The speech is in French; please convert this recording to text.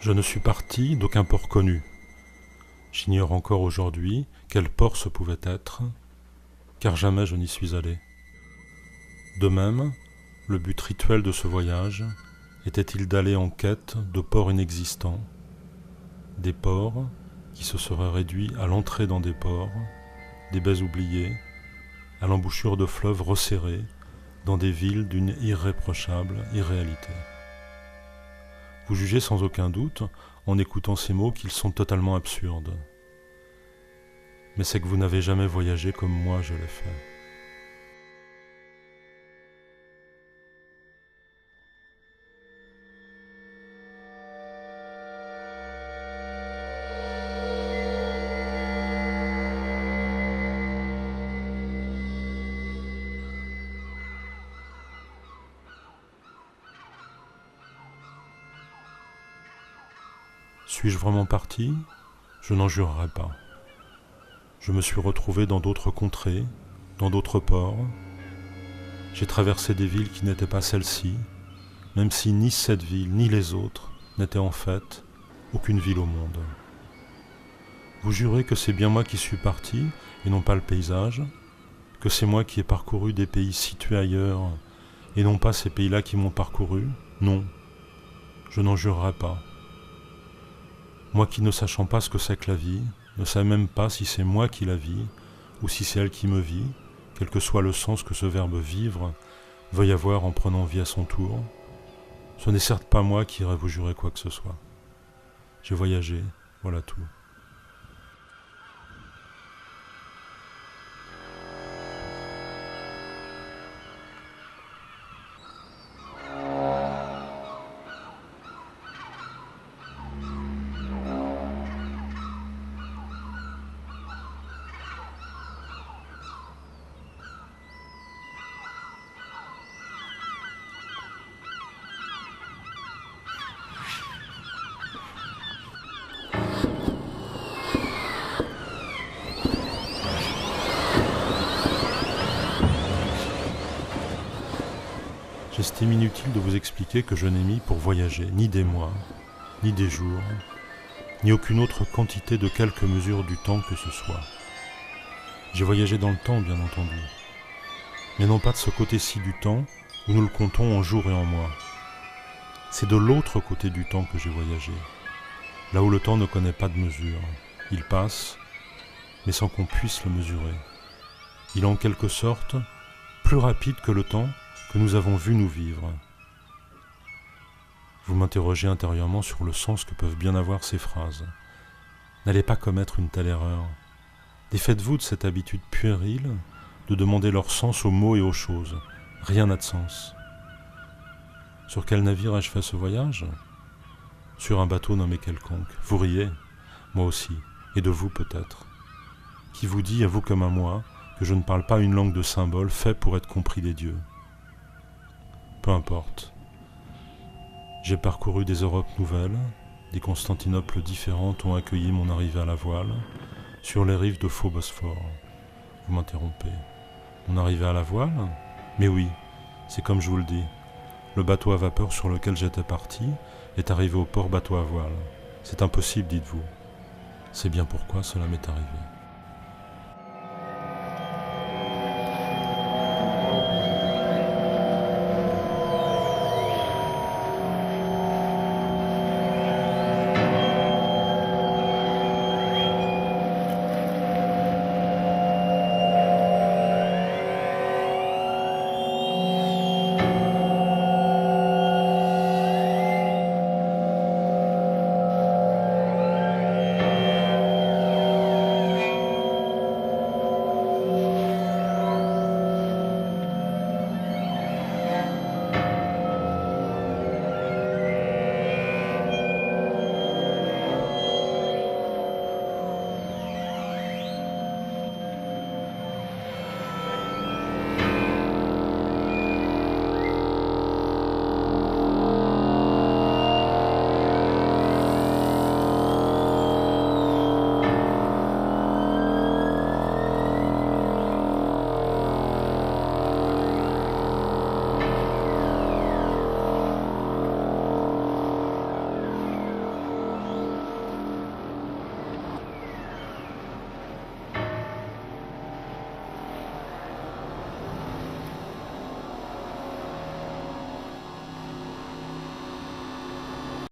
Je ne suis parti d'aucun port connu. J'ignore encore aujourd'hui quel port ce pouvait être, car jamais je n'y suis allé. De même, le but rituel de ce voyage était-il d'aller en quête de ports inexistants, des ports qui se seraient réduits à l'entrée dans des ports, des baies oubliées, à l'embouchure de fleuves resserrés, dans des villes d'une irréprochable irréalité. Vous jugez sans aucun doute, en écoutant ces mots, qu'ils sont totalement absurdes. Mais c'est que vous n'avez jamais voyagé comme moi je l'ai fait. Suis-je vraiment parti ? Je n'en jurerai pas. Je me suis retrouvé dans d'autres contrées, dans d'autres ports. J'ai traversé des villes qui n'étaient pas celles-ci, même si ni cette ville ni les autres n'étaient en fait aucune ville au monde. Vous jurez que c'est bien moi qui suis parti et non pas le paysage, que c'est moi qui ai parcouru des pays situés ailleurs et non pas ces pays-là qui m'ont parcouru ? Non, je n'en jurerai pas. Moi qui ne sachant pas ce que c'est que la vie, ne sais même pas si c'est moi qui la vis ou si c'est elle qui me vit, quel que soit le sens que ce verbe vivre veuille avoir en prenant vie à son tour, ce n'est certes pas moi qui irai vous jurer quoi que ce soit. J'ai voyagé, voilà tout. J'estime inutile de vous expliquer que je n'ai mis pour voyager ni des mois, ni des jours, ni aucune autre quantité de quelque mesure du temps que ce soit. J'ai voyagé dans le temps, bien entendu, mais non pas de ce côté-ci du temps où nous le comptons en jours et en mois. C'est de l'autre côté du temps que j'ai voyagé, là où le temps ne connaît pas de mesure. Il passe, mais sans qu'on puisse le mesurer. Il est en quelque sorte plus rapide que le temps que nous avons vu nous vivre. Vous m'interrogez intérieurement sur le sens que peuvent bien avoir ces phrases. N'allez pas commettre une telle erreur. Défaites-vous de cette habitude puérile de demander leur sens aux mots et aux choses. Rien n'a de sens. Sur quel navire ai-je fait ce voyage ? Sur un bateau nommé quelconque. Vous riez, moi aussi, et de vous peut-être. Qui vous dit, à vous comme à moi, que je ne parle pas une langue de symboles faite pour être compris des dieux ? Peu importe. J'ai parcouru des Europes nouvelles, des Constantinoples différentes ont accueilli mon arrivée à la voile, sur les rives de faux Bosphore. Vous m'interrompez. Mon arrivée à la voile ? Mais oui, c'est comme je vous le dis. Le bateau à vapeur sur lequel j'étais parti est arrivé au port bateau à voile. C'est impossible, dites-vous. C'est bien pourquoi cela m'est arrivé.